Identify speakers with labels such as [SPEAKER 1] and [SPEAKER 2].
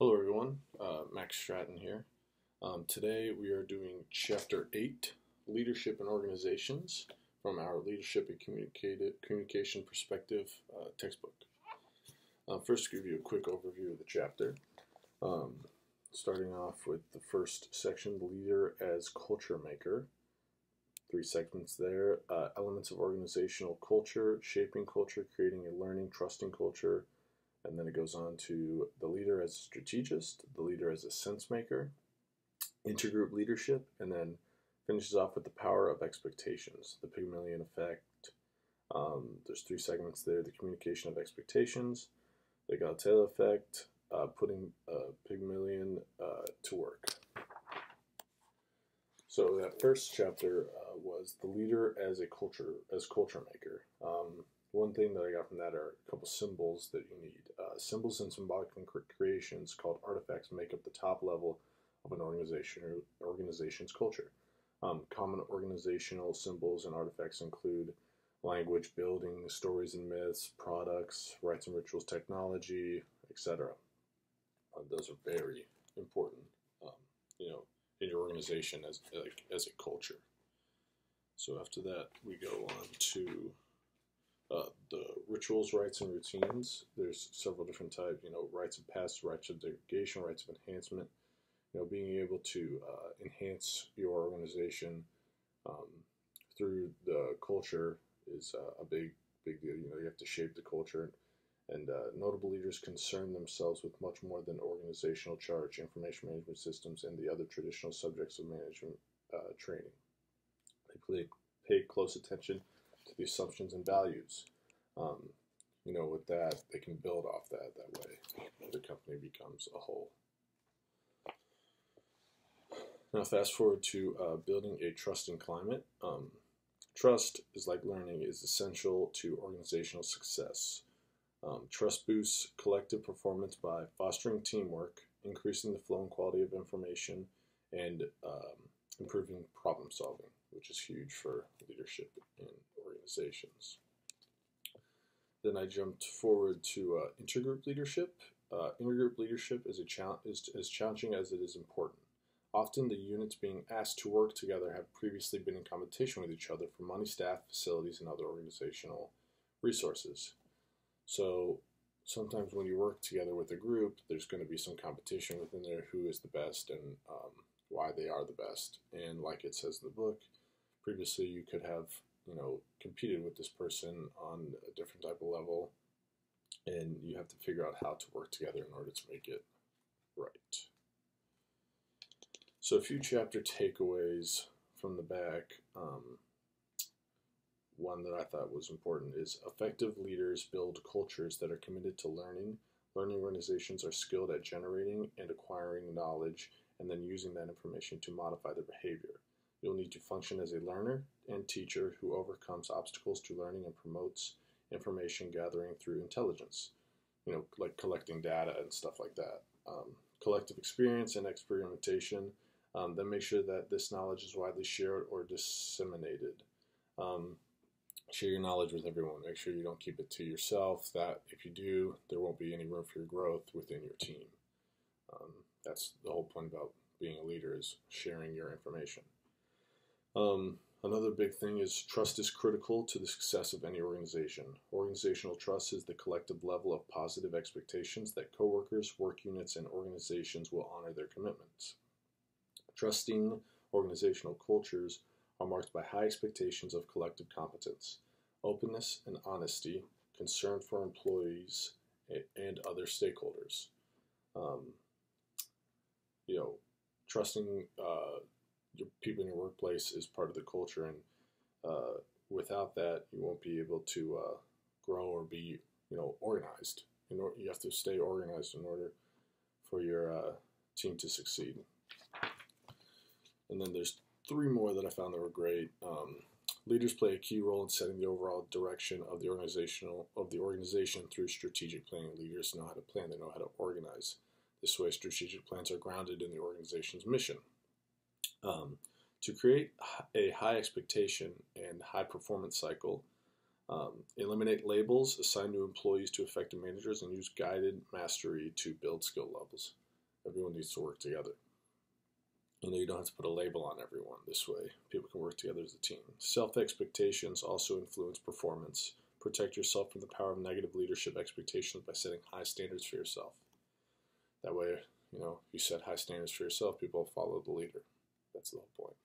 [SPEAKER 1] Hello everyone, Max Stratton here. Today we are doing Chapter 8, Leadership in Organizations, from our Leadership and Communication Perspective textbook. First, give you a quick overview of the chapter. Starting off with the first section, Leader as Culture Maker. 3 segments there. Elements of organizational culture, shaping culture, creating a learning, trusting culture. And then it goes on to the leader as a strategist, the leader as a sense maker, intergroup leadership, and then finishes off with the power of expectations, the Pygmalion effect. There's 3 segments there: the communication of expectations, the Galtella effect, putting Pygmalion to work. So that first chapter was the leader as culture maker. One thing that I got from that are a couple symbols that you need. Symbols and symbolic creations called artifacts make up the top level of an organization's culture. Common organizational symbols and artifacts include language, building, stories and myths, products, rites and rituals, technology, etc. Those are very important, in your organization as a culture. So after that, we go on to the rituals, rites, and routines. There's several different types, rites of passage, rites of degradation, rites of enhancement. Being able to enhance your organization through the culture is a big deal. You have to shape the culture. And notable leaders concern themselves with much more than organizational charge, information management systems, and the other traditional subjects of management training. They pay close attention to the assumptions and values. With that, they can build off that way. The company becomes a whole. Now, fast forward to building a trusting climate. Trust is like learning, is essential to organizational success. Trust boosts collective performance by fostering teamwork, increasing the flow and quality of information, and improving problem solving, which is huge for leadership in organizations. Then I jumped forward to intergroup leadership. Intergroup leadership is as challenging as it is important. Often the units being asked to work together have previously been in competition with each other for money, staff, facilities, and other organizational resources. So sometimes when you work together with a group, there's going to be some competition within there, who is the best and why they are the best. And like it says in the book, previously you could have competed with this person on a different type of level, and you have to figure out how to work together in order to make it right. So a few chapter takeaways from the back. One that I thought was important is effective leaders build cultures that are committed to learning. Learning organizations are skilled at generating and acquiring knowledge and then using that information to modify their behavior. You'll need to function as a learner and teacher who overcomes obstacles to learning and promotes information gathering through intelligence, like collecting data and stuff like that. Collective experience and experimentation, then make sure that this knowledge is widely shared or disseminated. Share your knowledge with everyone. Make sure you don't keep it to yourself. That if you do, there won't be any room for your growth within your team. That's the whole point about being a leader, is sharing your information. Another big thing is trust is critical to the success of any organization. Organizational trust is the collective level of positive expectations that coworkers, work units, and organizations will honor their commitments. Trusting organizational cultures are marked by high expectations of collective competence, openness and honesty, concern for employees and other stakeholders. Trusting your people in your workplace is part of the culture, and without that, you won't be able to grow or be, organized. You have to stay organized in order for your team to succeed. And then there's 3 more that I found that were great. Leaders play a key role in setting the overall direction of the organization through strategic planning. Leaders know how to plan; they know how to organize. This way, strategic plans are grounded in the organization's mission. To create a high expectation and high performance cycle, eliminate labels, assign new employees to effective managers, and use guided mastery to build skill levels. Everyone needs to work together. You don't have to put a label on everyone. This way, people can work together as a team. Self-expectations also influence performance. Protect yourself from the power of negative leadership expectations by setting high standards for yourself. That way, you set high standards for yourself, people follow the leader. That's the whole point.